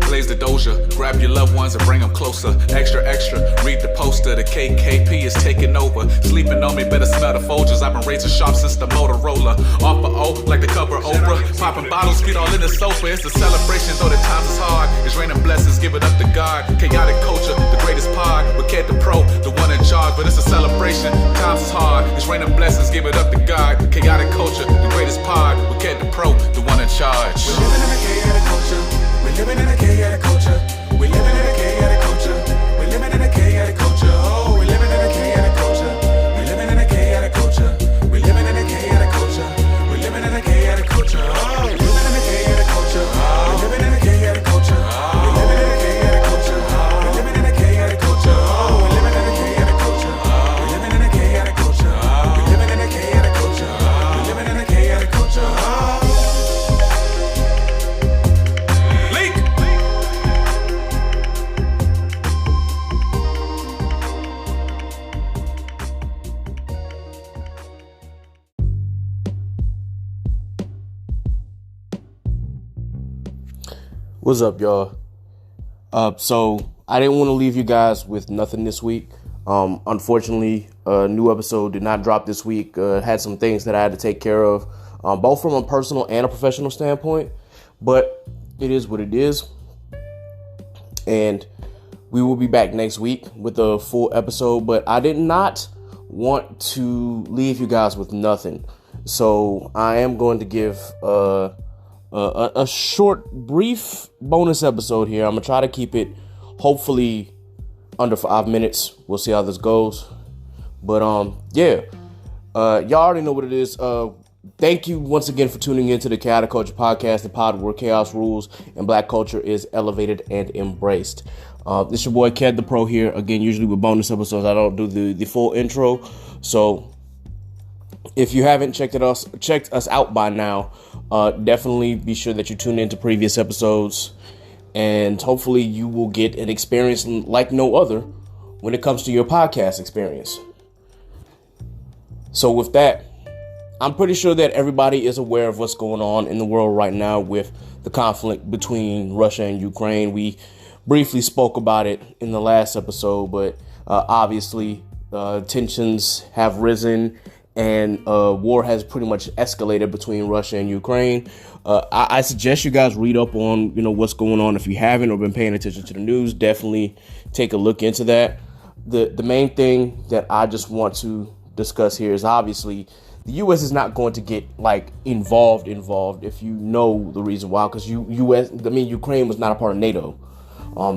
blaze the doja. Grab your loved ones and bring them closer. Extra, extra, read the poster. The KKP is taking over. Sleeping on me, better smell the Folgers. I've been razor sharp since the Motorola. Off of O, like the cover Oprah. Popping bottles, feet all in the sofa. It's a celebration, though the times is hard. It's raining blessings, give it up to God. Chaotic culture, the greatest pod. With Ked the Pro, the one in charge. But it's a celebration, times is hard. It's raining blessings, give it up to God. Chaotic culture, the greatest pod. With Ked the Pro, the one in charge. We're living in a chaotic culture. We're living in a chaotic culture. We're living in a chaotic culture. We're living in a chaotic culture. Oh, we're living in a chaotic culture. We're living in a chaotic culture. We're living in a chaotic culture. We're living in a chaotic culture. Oh, we're living in a chaotic culture. We're living in a chaotic culture. We're living in a chaotic culture. We're living in a chaotic culture. Oh, we're living in a chaotic culture. We're living in a chaotic culture. We're living in a chaotic culture. We're living in a chaotic culture. What's up, y'all? So I didn't want to leave you guys with nothing this week. Unfortunately, a new episode did not drop this week. Had some things that I had to take care of, both from a personal and a professional standpoint. But it is what it is. And we will be back next week with a full episode. But I did not want to leave you guys with nothing. So I am going to give a short, brief bonus episode here. I'm going to try to keep it hopefully under 5 minutes. We'll see how this goes. But, y'all already know what it is. Thank you once again for tuning into the Chaotic Culture Podcast, the pod where chaos rules and black culture is elevated and embraced. This your boy, Ked the Pro here. Again, usually with bonus episodes, I don't do the full intro. So if you haven't checked us out by now, definitely be sure that you tune into previous episodes, and hopefully you will get an experience like no other when it comes to your podcast experience. So with that, I'm pretty sure that everybody is aware of what's going on in the world right now with the conflict between Russia and Ukraine. We briefly spoke about it in the last episode, but obviously tensions have risen. And war has pretty much escalated between Russia and Ukraine. I suggest you guys read up on, what's going on. If you haven't or been paying attention to the news, definitely take a look into that. The main thing that I just want to discuss here is obviously the U.S. is not going to get involved if you know the reason why, because Ukraine was not a part of NATO.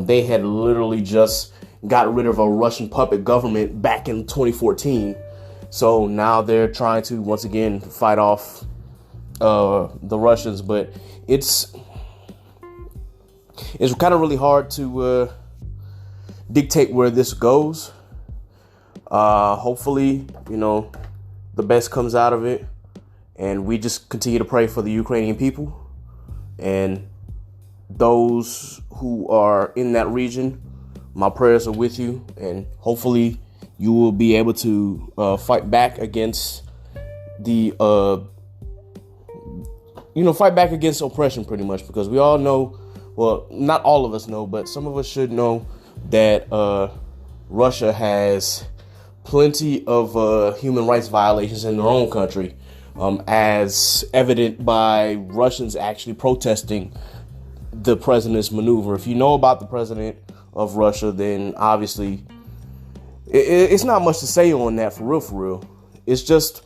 They had literally just got rid of a Russian puppet government back in 2014. So now they're trying to once again fight off the Russians, but it's kind of really hard to dictate where this goes. Hopefully, the best comes out of it, and we just continue to pray for the Ukrainian people and those who are in that region. My prayers are with you, and hopefully you will be able to fight back against fight back against oppression pretty much, because we all know, well, not all of us know, but some of us should know that Russia has plenty of human rights violations in their own country, as evident by Russians actually protesting the president's maneuver. If you know about the president of Russia, then obviously it's not much to say on that, for real. It's just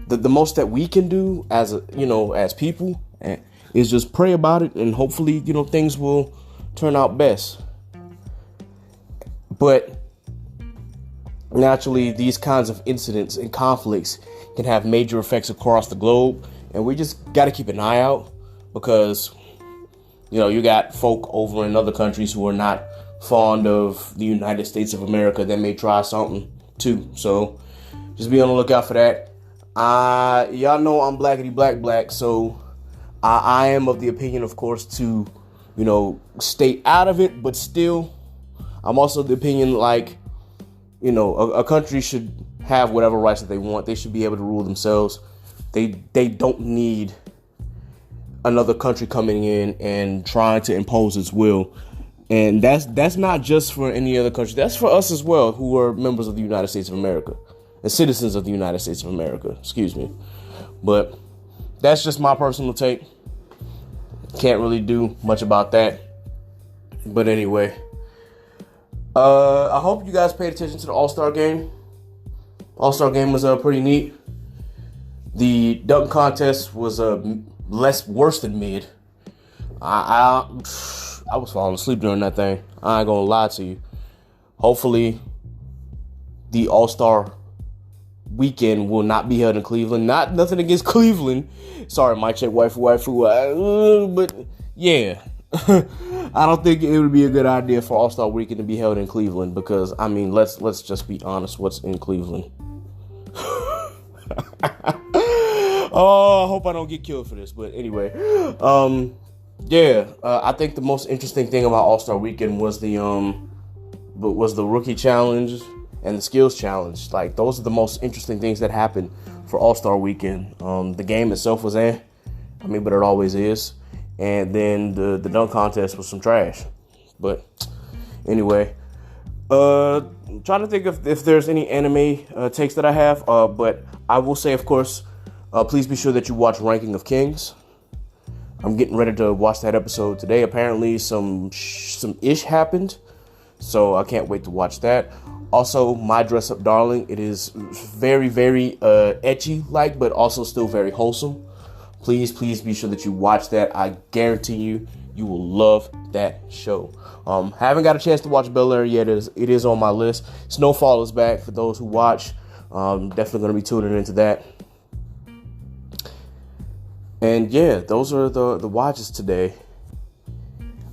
the most that we can do as people is just pray about it, and hopefully, things will turn out best. But naturally, these kinds of incidents and conflicts can have major effects across the globe, and we just got to keep an eye out, because you got folk over in other countries who are not fond of the United States of America that may try something too. So just be on the lookout for that. Y'all know I'm blackity black, so I am of the opinion, of course, to stay out of it, but still I'm also of the opinion a country should have whatever rights that they want. They should be able to rule themselves. They don't need another country coming in and trying to impose its will. And that's not just for any other country. That's for us as well, who are members of the United States of America and citizens of the United States of America. Excuse me. But that's just my personal take. Can't really do much about that. But anyway, I hope you guys paid attention to the All-Star game. All-Star game was pretty neat. The dunk contest was worse than mid. I was falling asleep during that thing. I ain't gonna lie to you. Hopefully, the All-Star weekend will not be held in Cleveland. Nothing against Cleveland. Sorry, mic check, waifu. But yeah, I don't think it would be a good idea for All-Star weekend to be held in Cleveland because I mean, let's just be honest. What's in Cleveland? Oh, I hope I don't get killed for this. But anyway, I think the most interesting thing about All-Star Weekend was the rookie challenge and the skills challenge. Like, those are the most interesting things that happened for All-Star Weekend. The game itself was but it always is. And then the dunk contest was some trash. But anyway, I'm trying to think if there's any anime takes that I have. But I will say, of course, please be sure that you watch Ranking of Kings. I'm getting ready to watch that episode today. Apparently some ish happened, so I can't wait to watch that. Also, My Dress Up Darling. It is very, very ecchi like, but also still very wholesome. Please be sure that you watch that. I guarantee you will love that show. Haven't got a chance to watch Bel Air yet. It is on my list. Snowfall is back for those who watch. Definitely going to be tuning into that. And yeah, those are the watches today.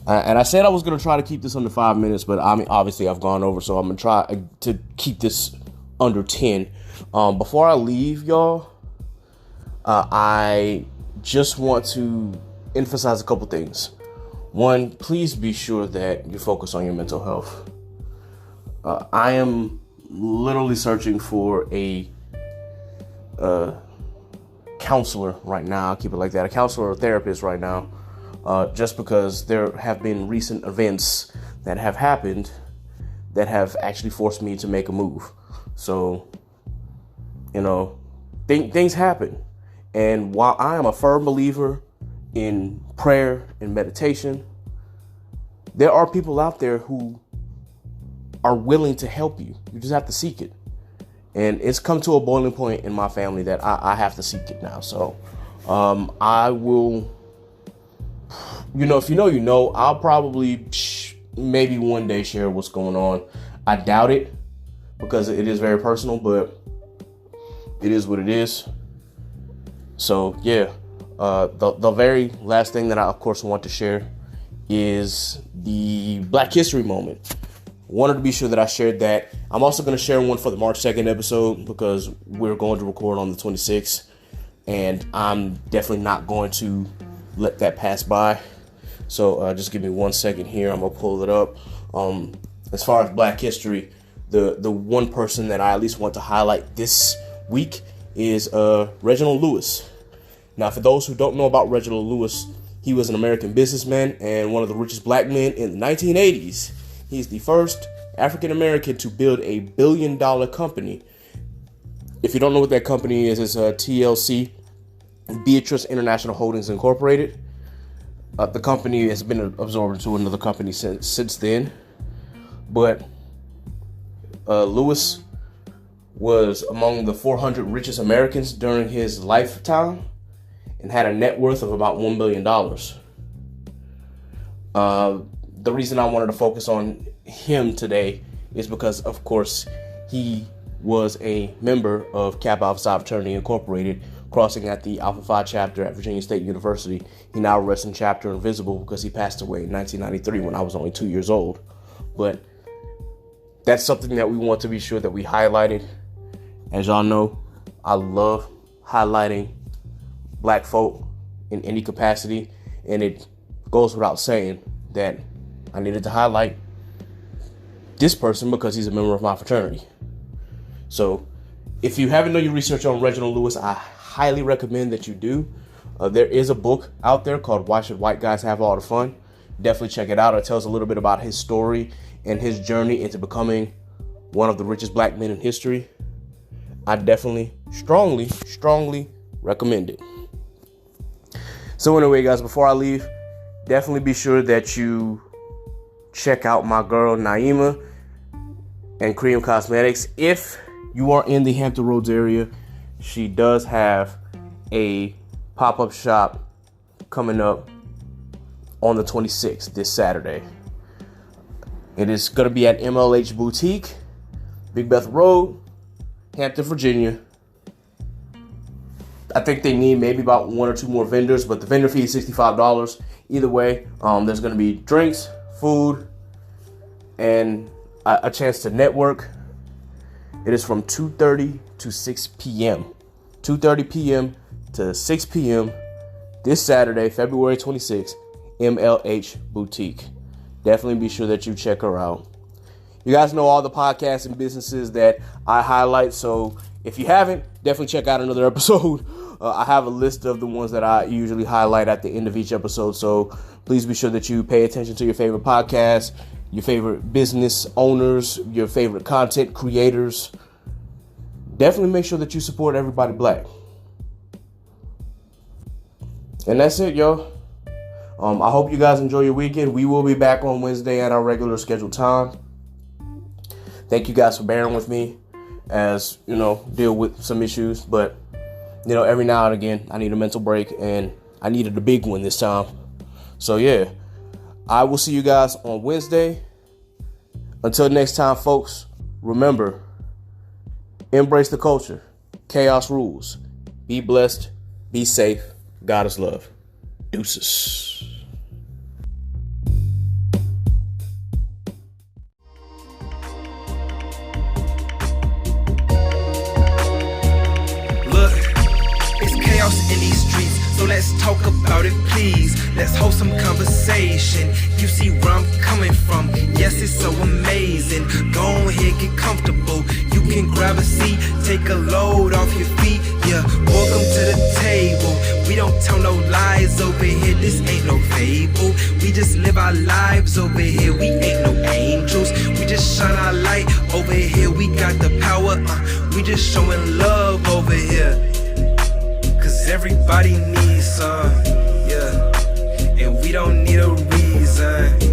And I said I was going to try to keep this under 5 minutes, but I mean, obviously I've gone over, so I'm going to try to keep this under 10. Before I leave, y'all, I just want to emphasize a couple things. One, please be sure that you focus on your mental health. I am literally searching for a counselor right now. I'll keep it like that. A counselor or therapist right now. Just because there have been recent events that have happened that have actually forced me to make a move. So, things happen. And while I am a firm believer in prayer and meditation, there are people out there who are willing to help you. You just have to seek it. And it's come to a boiling point in my family that I have to seek it now. So I will, if you know, I'll probably maybe one day share what's going on. I doubt it because it is very personal, but it is what it is. So, yeah, the very last thing that I, of course, want to share is the Black History moment. Wanted to be sure that I shared that. I'm also going to share one for the March 2nd episode because we're going to record on the 26th. And I'm definitely not going to let that pass by. So just give me 1 second here. I'm going to pull it up. As far as Black History, the one person that I at least want to highlight this week is Reginald Lewis. Now, for those who don't know about Reginald Lewis, he was an American businessman and one of the richest black men in the 1980s. He's the first African American to build a $1 billion company. If you don't know what that company is, it's TLC, Beatrice International Holdings Incorporated. The company has been absorbed into another company since then. But Lewis was among the 400 richest Americans during his lifetime and had a net worth of about $1 billion. The reason I wanted to focus on him today is because, of course, he was a member of Kappa Alpha Psi Fraternity Incorporated, crossing at the Alpha Phi chapter at Virginia State University. He now rests in chapter Invisible because he passed away in 1993 when I was only 2 years old. But that's something that we want to be sure that we highlighted. As y'all know, I love highlighting black folk in any capacity, and it goes without saying that I needed to highlight this person because he's a member of my fraternity. So if you haven't done your research on Reginald Lewis, I highly recommend that you do. There is a book out there called Why Should White Guys Have All the Fun? Definitely check it out. It tells a little bit about his story and his journey into becoming one of the richest black men in history. I definitely, strongly recommend it. So anyway, guys, before I leave, definitely be sure that you check out my girl Naima and Cream Cosmetics. If you are in the Hampton Roads area, she does have a pop-up shop coming up on the 26th, this Saturday. It is going to be at MLH Boutique, Big Beth Road, Hampton, Virginia. I think they need maybe about 1 or 2 more vendors, but the vendor fee is $65. Either way, there's going to be drinks, food, and a chance to network. It is from 2:30 to 6 p.m. 2:30 p.m. to 6 p.m. this Saturday, February 26th, MLH Boutique. Definitely be sure that you check her out. You guys know all the podcasts and businesses that I highlight, so if you haven't, definitely check out another episode. I have a list of the ones that I usually highlight at the end of each episode, so please be sure that you pay attention to your favorite podcasts, your favorite business owners, your favorite content creators. Definitely make sure that you support everybody black. And that's it, y'all. I hope you guys enjoy your weekend. We will be back on Wednesday at our regular scheduled time. Thank you guys for bearing with me as, deal with some issues. But, every now and again, I need a mental break, and I needed a big one this time. So, yeah, I will see you guys on Wednesday. Until next time, folks, remember, embrace the culture. Chaos rules. Be blessed. Be safe. God is love. Deuces. In these streets, so let's talk about it, please. Let's hold some conversation. You see where I'm coming from. Yes, it's so amazing. Go ahead, get comfortable. You can grab a seat, take a load off your feet. Yeah, welcome to the table. We don't tell no lies over here. This ain't no fable. We just live our lives over here. We ain't no angels. We just shine our light over here. We got the power. We just showing love over here. Everybody needs some, yeah, and we don't need a reason.